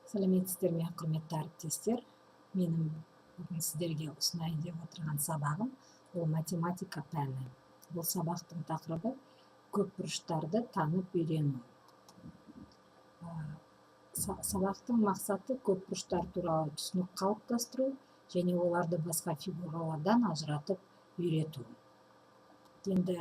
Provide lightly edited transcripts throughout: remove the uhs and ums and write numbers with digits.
Сәлеметсіздер ме, құрметті әріптестер. Менің бүгін сіздерге ұсынайын деп отырған сабағым ол математика пәні. Бұл сабақтың тақырыбы көпбұрыштарды танып үйрену. Сабақтың мақсаты көпбұрыштар туралы түсінік қалыптастыру және оларды басқа фигуралардан ажыратып үйрету. Енді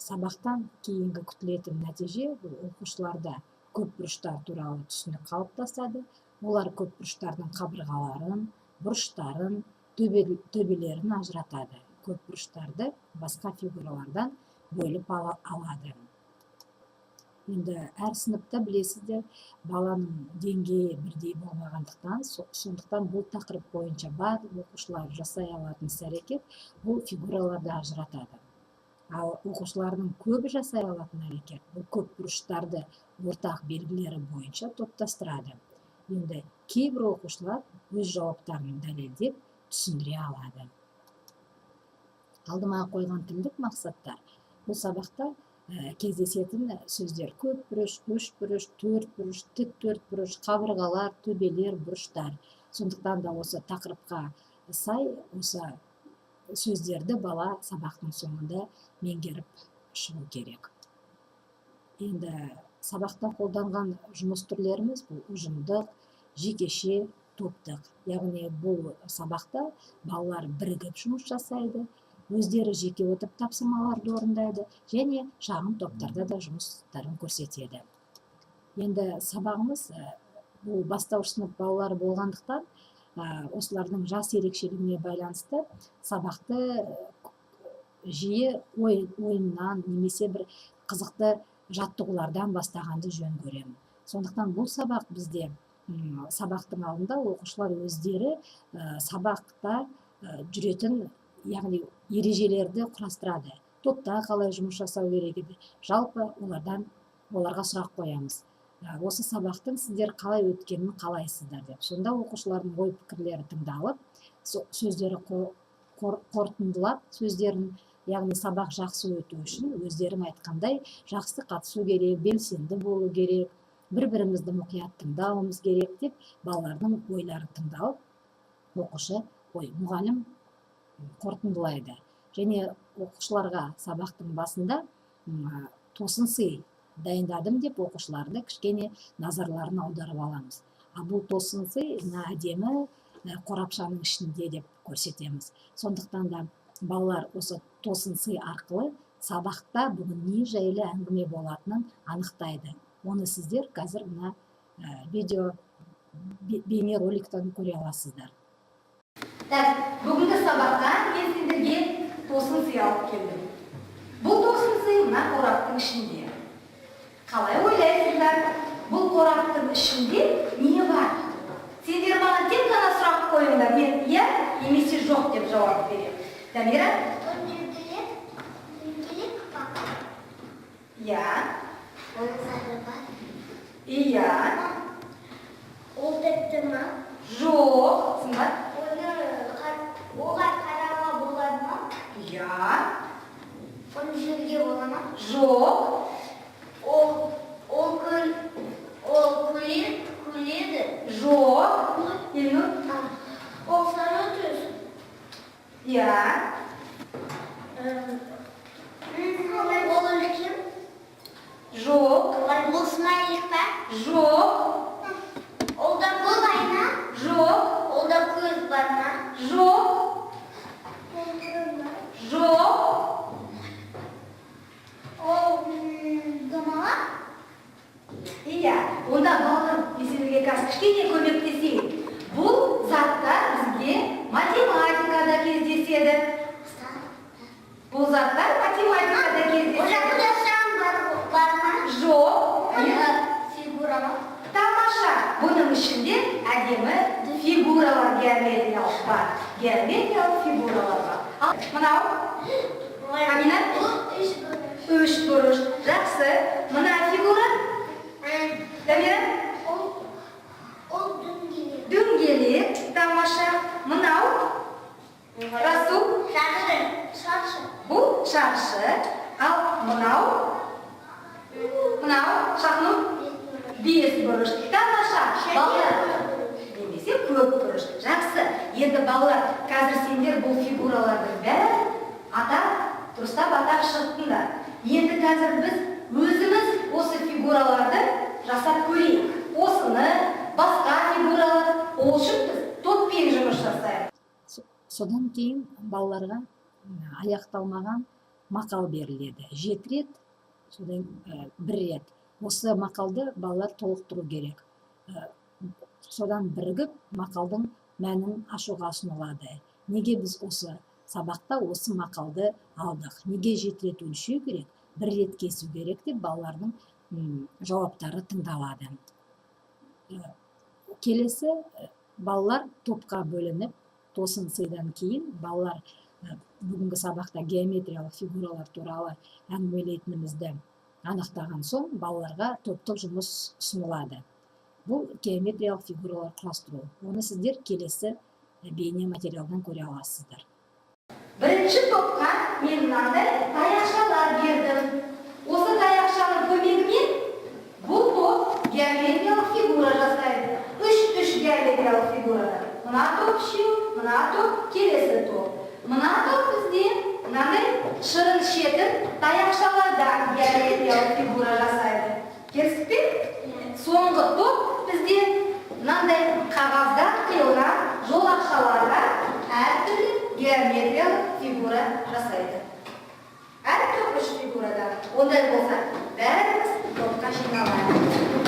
сабақтан кейінгі күтілетін нәтиже бұл оқушыларда көпбұрыштар туралы түсінік қалыптасады. Олар көпбұрыштардың қабырғаларын, бұрыштарын, төбелерін ажыратады. Көпбұрыштарды басқа фигуралардан бөліп алады. Енді әр сыныпта білесіздер, баланың деңгейі бірдей болмағандықтан, сондықтан бұл тақырып бойынша барлық оқушылар жасай алатын іс-әрекет бұл фигураларды ажыратады. Ал оқушылардың көбі жасай алатын әрекет бұл көпбұрыштарды ортақ белгілері бойынша топтастырады. Енді кейбір оқушылар өз жауаптарын дәлелдеп түсіндіре алады. Алдыма қойған тілдік мақсаттар бұл сабақта кездесетін сөздер көпбұрыш, үшбұрыш, төртбұрыш, тік төртбұрыш, қабырғалар, төбелер, бұрыштар. Сондықтан да осы тақырыпқа сай осы сөздерді бала сабақтың соңында меңгеріп шығу керек. Енді сабақта қолданған жұмыс түрлеріміз бұл ұжымдық, жекеше, топтық. Яғни бұл сабақта балалар бірігіп жұмыс жасайды, өздері жеке отырып тапсырмаларды орындайды және шағын топтарда да жұмыстарын көрсетеді. Енді сабағымыз бұл бастауыш сынып балалары болғандықтан, осылардың жас ерекшелігіне байланысты сабақты жиі ойыннан немесе бір қызықты жаттығулардан бастағанды жөн көремін. Сондықтан бұл сабақ бізде сабақтың алдында оқушылар өздері сабақта жүретін, яғни ережелерді құрастырады. Топта қалай жұмыс жасау керек еді. Жалпы оларға сұрақ қоямыз. Осы сабақтың сіздер қалай өткенін қалайсыздар деп. Сонда оқушылардың ой пікірлері тыңдалып, сөздері қорытындылап, сөздерін, яғни сабақ жақсы өту үшін өздерің айтқандай жақсы қатысу керек, белсенді болу керек, бір-бірімізді мұқият тыңдауымыз керек деп балалардың ойлары тыңдалып, мұғалім қорытындылайды. Және оқушыларға сабақтың басында тосын сый дайындадым деп оқушыларды кішкене назарларын аударып аламыз. Бұл тосын сый әдемі қорапшаның ішінде деп көрсетеміз. Сондықтан да балалар осы тосын сый арқылы сабақта бүгін не жайлы әңгіме болатынын анықтайды. Оны сіздер қазір мына бейне роликтан көре аласыздар. Бүгінгі сабаққа мен сендерге тосын сый алып келдім. Бұл тосын сый мына қораптың ішінде. Қалай ойлайсыздар? Бұл қораптың ішінде не бар? Сендер маған тек қана сұрақ қойыңдар, мен иә немесе жоқ деп жауап беремін. Дамира? Дөңгелек папа. Иә. Оның сары бар. Иә. Ол тіпті ма? Жоқ. Сымбат? Оған қарауға болады ма? Иә. Оны жеуге бола ма? Жоқ. Ол күледі? Жоқ. Ол сары түс? Иә. Ол үлкен? Жоқ. Ол смайлик па? Жоқ. Ол да бұл айна? Жоқ. Ол да көз бар ма? Жоқ. Жоқ. Ол домалақ? Иә. Онда балалар сендерге қазір кішкене көмектесейін. Бұл заттар бізге математикада кездеседі. Бұл заттар математикада кездеседі. Ол жақында шам бар ма? Жоқ. Фигура ма? Тамаша. Бұның ішінде әдемі фигуралар, геометриялық бар. Геометриялық фигуралар бар. Мынау? Амина? Үш бұрыш. Жақсы. Мына фигура? Дамира? Ол дөңгелек. Дөңгелек. Тамаша. Мынау? Расул? Шаршы. Бұл шаршы. Ал мынау? Мынау? Шахнур? Бес бұрыш. Тамаша. Балдар. фигуралардың бәрі дұрыстап атап шығыптыңдар. Енді қазір біз өзіміз осы фигураларды жасап көрейік. Осыны, басқа фигуралар, ол үшін біз топпен жұмыс жасайық. Содан кейін балаларға аяқталмаған мақал беріледі. 7 рет, содан 1 рет. Осы мақалды балалар толықтыру керек. Содан бірігіп мақалдың мәнін ашуға ұсынылады. Неге біз осы сабақта осы мақалды алдық? Неге 7 рет өлшеу керек? 1 рет кесу керек деп балалардың жауаптары тыңдалады. Келесі балалар топқа бөлініп, тосын сыйдан кейін балалар бүгінгі сабақта геометриялық фигуралар туралы әңгімелейтінімізді анықтаған соң балаларға топтық жұмыс ұсынылады. Бұл геометриялық фигуралар құрастыру. Оны сіздер келесі бейне материалдан көре аласыздар. Бірінші топқа мен мынандай таяқшалар бердім. Осы таяқшаның көмегімен бұл топ геометриялық фигура жасайды. 3 геометриялық фигурада. Мына топ үшеу, мына топ келесі топ. Мына топ бізде мынандай шырын шетін таяқшалардан геометриялық фигура жасайды. Келістік пе? Соңғы топ бізде мынандай қағаздан қиылған жолақшаларға әртүрлі геометриялық фигура жасайды. Әр топ 3 фигурада. Ондай болса, бәріміз топқа жиналайық.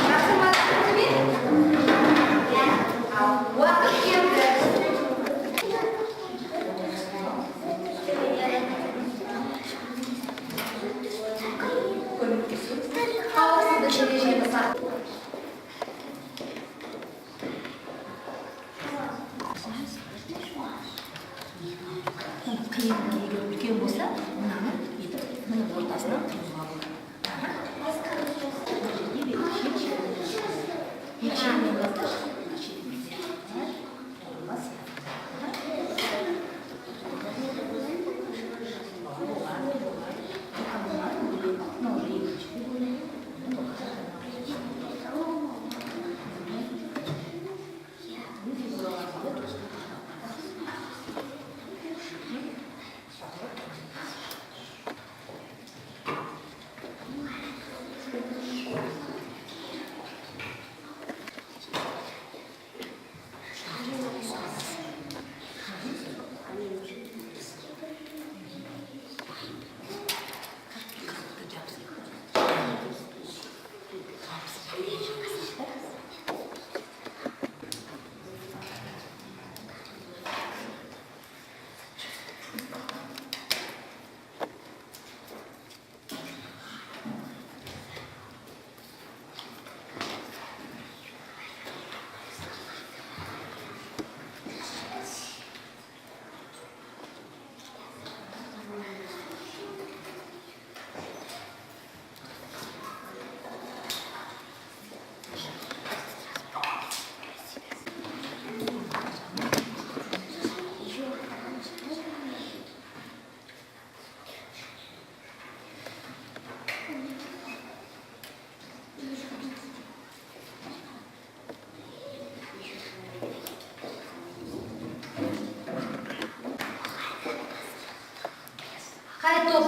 Жақсы ма түсіндіңіз бе? Ал уақыт келді. Қауіпсіздік ережені сақтау. Қиын егер үлкен болса, мынаны етіп, мұның ортасынан қиылға болады.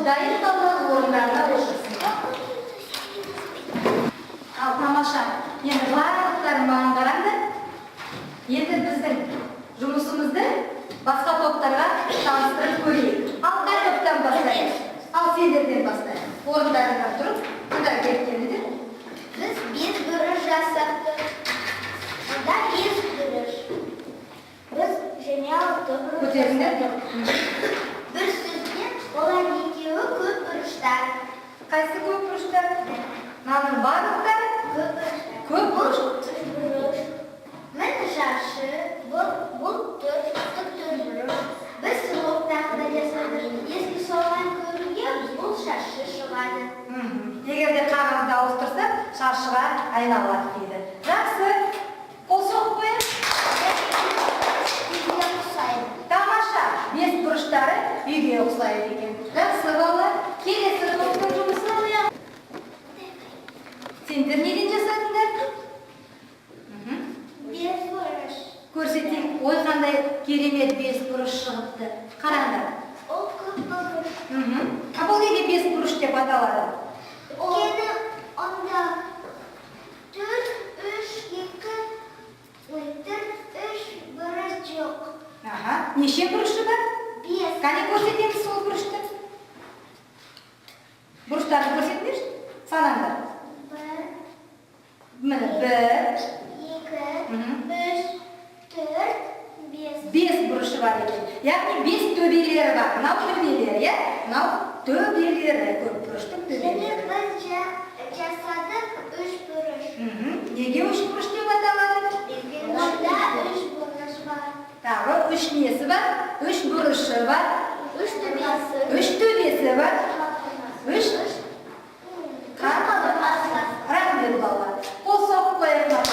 Дайын балалар орындарына отырсын. Ал тамаша, енді барлықтарын маған қараңдар. Енді біздің жұмысымызды басқа топтарға таныстырып көрейік. Ал қай топтан бастайық? Ал сендерден бастайық. Орындарынан тұрып, мұнда келгендер. Біз 5 бұрыш жасақтық. Мұнда 5 бұрыш. Біз және 6 бұрыш Көтеріңдер. Бір сөзбен олар екеуі көп бұрыштар. Қайсы көп бұрыштар? Мынаның барлықтары көп бұрыш. Міне шаршы, бұл 4 бұрыш. Біз сұрақтағы жасадық. Ескі соған көруге бұл шаршы шығады. Егер де қағазды ауыстырсақ, шаршыға айналады дейді. Жақсы. Қол соғып қояйық. Тамаша, 5 бұрыштары үйге ұқсайды екен. Жақсы балалар, келесі топтың жұмысын алайық. Сендер неден жасадыңдар? 5 бұрыш. Көрсетейік, ой қандай керемет 5 бұрыш шығыпты. Қараңдар. Ол көп бұрыш. А бұл неге бес бұрыш деп аталады? Өйткені онда 4, 3, 2, бұрыш жоқ. Неше бұрышы бар? 5. Қане көрсетеміз сол бұрышты? Бұрыштарды көрсетіңдерші. Санаңдар. 1, Міне, 1, 2, 3, 4, 5. бес бұрышы бар екен. Яғни бес төбелері бар. Мынау төбелері, иә? Мынау төбелері, көп бұрыштың Және төбелері. біз жасадық 3 бұрыш. Неге үш бұрыш деп аталады? Онда 3 бұрыш бар. Тағы үш несі бар? Үш бұрышы бар. 3 төбесі. Үш төбесі бар. Үш қабырғасы бар. рахмет балалар. Қол соғып қояйық.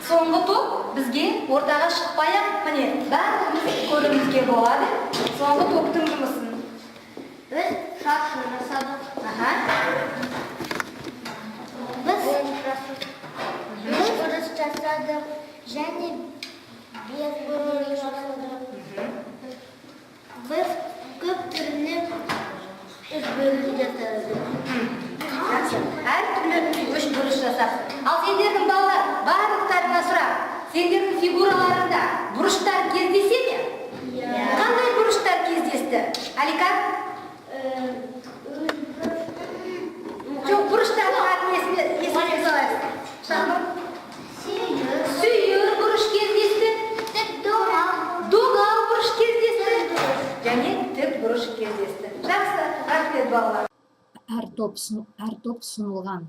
Соңғы топ бізге ортаға шықпай-ақ, міне, бәріміз көруімізге болады. Соңғы топтың жұмысын. Біз шаршы жасадық. Біз бұрыш жасадық. Және 5 бұрыш жасадық. Біз көп түрлі 3 бұрыш жасадық. Әртүрлі үш бұрыш жасап. Ал сендердің балалар, барлықтарына сұрақ. Сендердің фигураларында бұрыштар кездесе ме? Қандай бұрыштар кездесті? Алика? Жоқ, бұрыштардың атын есіне салайсыз. Шағым? Сүйір бұрыш кездесті. Доғал бұрыш кездесті. Және тік бұрыш кездесті. Жақсы, рахмет балалар. Әр топ ұсынылған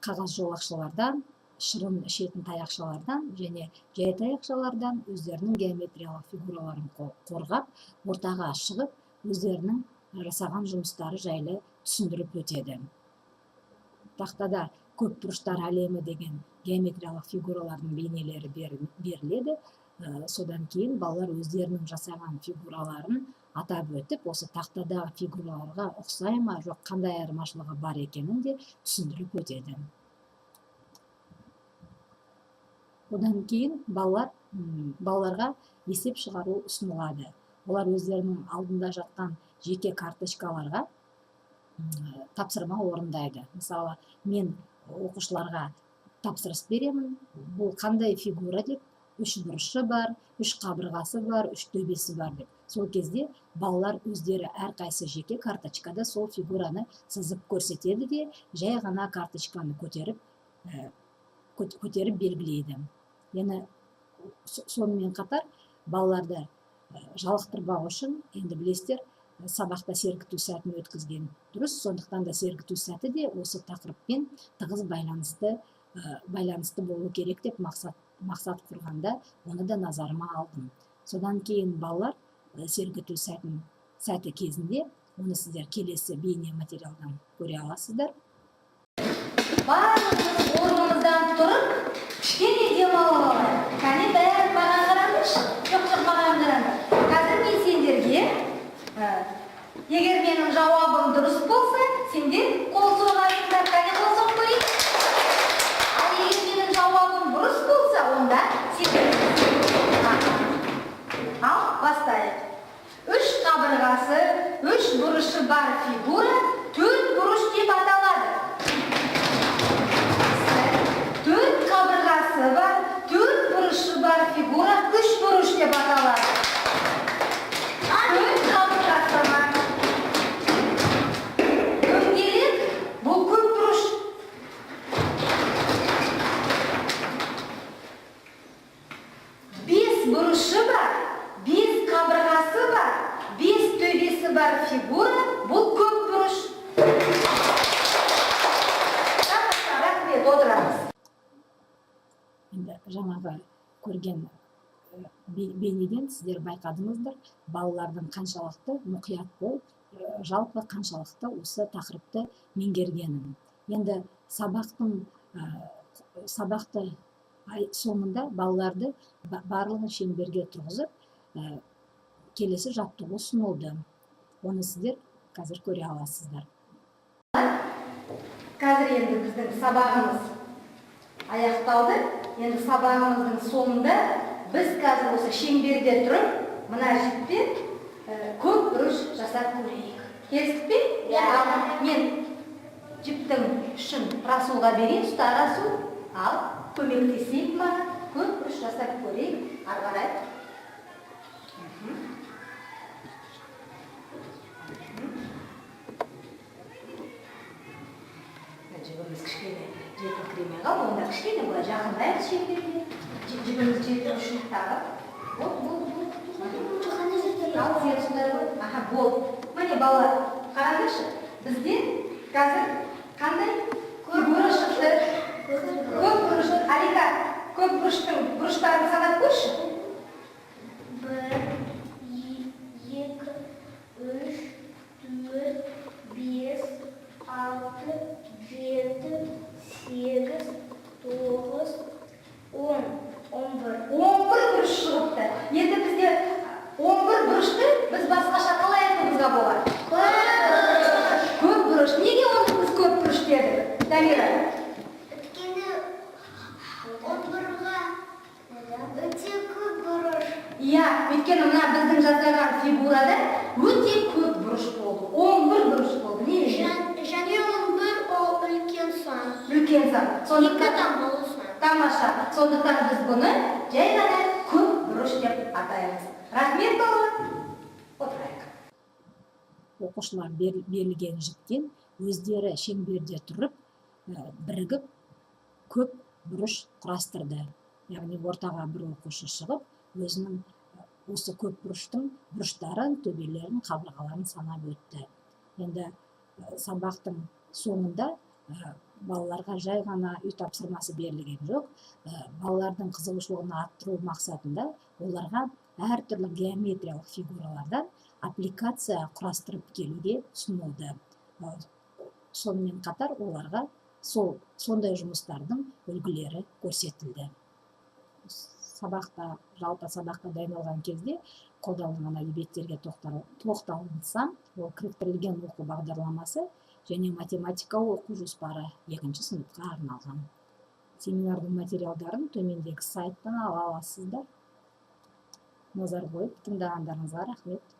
қағаз жолақшалардан, шырын ішетін таяқшалардан және жай таяқшалардан өздерінің геометриялық фигураларын қорғап, ортаға шығып, өздерінің жасаған жұмыстары жайлы түсіндіріп өтеді. Тақтада көп бұрыштар әлемі деген геометриялық фигуралардың бейнелері беріледі. Содан кейін балалар өздерінің жасаған фигураларын атап өтіп, осы тақтадағы фигураларға ұқсай ма, жоқ қандай айырмашылығы бар екенін де түсіндіріп өтеді. Одан кейін балаларға есеп шығару ұсынылады. Олар өздерінің алдында жатқан жеке карточкаларға тапсырма орындайды. Мысалы, мен оқушыларға тапсырыс беремін, бұл қандай фигура деп, 3 бұрышы бар, 3 қабырғасы бар, 3 төбесі бар деп. Сол кезде балалар өздері әрқайсы жеке карточкада сол фигураны сызып көрсетеді де, жай ғана карточканы көтеріп белгілейді. Яғни сонымен қатар балаларды жалықтырмау үшін, енді білесіздер, сабақта сергіту сәтін өткізген дұрыс, сондықтан да сергіту сәті де осы тақырыппен тығыз байланысты болу керек деп мақсат құрғанда оны да назарыма алдым. Содан кейін балалар сергіту сәті кезінде оны сіздер келесі бейне материалдан көре аласыздар. Барлығымыз орнымыздан тұрып, кішкене демалып алайық. Кәне бәрі маған қараңдаршы. Жоқ, маған қараңдар. Қазір мен сендерге, егер менің жауабым дұрыс болса, сендер қол соғасыңдар. Кәне қол соғып көрейік. Ал егер менің жауабым бұрыс болса, онда сендер. Ал бастайық. 3 қабырғасы, 3 бұрышы бар фигура 4 бұрыш деп аталады. 4 қабырғасы бар, 4 бұрышы бар фигура 3 бұрыш деп аталады. 4 қабырғасы бар. Дөңгелек бұл көп бұрыш. 5 бұрышы бар, 5 қабырғасы бар, 5 төбесі бар фигура бұл көп бұрыш. Рахмет, отырамыз. Енді жаңағы көрген бейнеден сіздер байқадыңыздар, балалардың қаншалықты мұқият болып, жалпы қаншалықты осы тақырыпты меңгергенін. Енді сабақты соңында балаларды барлығын шеңберге тұрғызып, келесі жаттығу ұсынылды. Оны сіздер қазір көре аласыздар. Қазір енді біздің сабағымыз аяқталды. Енді сабағымыздың соңында біз қазір осы шеңберде тұрып, мына жіппен көп бұрыш жасап көрейік. Келістік пе? Ал мен жіптің ұшын Расулға берейін, ұста Расул. Ал көмектесейік маған, көп бұрыш жасап көрейік. Ары қарай. Жібіміз кішкене жетіңкіремей қалды, онда кішкене былай жақындайық шектерге. Жібіміз жетің ұшын тағып. Ал сен сондай ғой. Аха, болды. Міне балалар, қараңдаршы. Бізден қазір қандай бұрыш шықты? Көп бұрыш. Алика, көп бұрыштың бұрыштарын санап көрші. 1, 2, 3, 4, 5, 6, 7, 8, 9, 10, 11. 11 бұрыш шығыпты. Енді бізде 11 бұрышты біз басқаша қалай айтуымызға болады? Көп бұрыш. Неге оны біз көп бұрыш дедік? Дамира. Өткені 11-ға өте көп бұрыш. Иә, өйткені мына біздің жасаған фигурада өте көп бұрыш болды. 11 бұрыш болды. Не? Және 11 ол үлкен сан. Үлкен сан. Екі таңбалы сан. Тамаша. Сондықтан біз бұны жай ғана көп бұрыш деп атаймыз. Рахмет балалар. Отырайық. Оқушылар берілген жіптен өздері шеңберде тұрып, бірігіп көп бұрыш құрастырды. Яғни ортаға бір оқушы шығып, өзінің осы көп бұрыштың бұрыштарын, төбелерін, қабырғаларын санап өтті. Енді сабақтың соңында балаларға жай ғана үй тапсырмасы берілген жоқ. Балалардың қызығушылығын арттыру мақсатында оларға әртүрлі геометриялық фигуралардан аппликация құрастырып келуге ұсынылды. Сонымен қатар оларға сондай жұмыстардың үлгілері көрсетілді. Жалпы сабаққа дайындалған кезде қолданылған әдебиеттерге тоқталынсам, ол кіріктірілген оқу бағдарламасы және математика оқу жоспары 2-ші сыныпқа арналған. Семинардың материалдарын төмендегі сайттан ала аласыздар. Назар қойып тыңдағандарыңызға рахмет.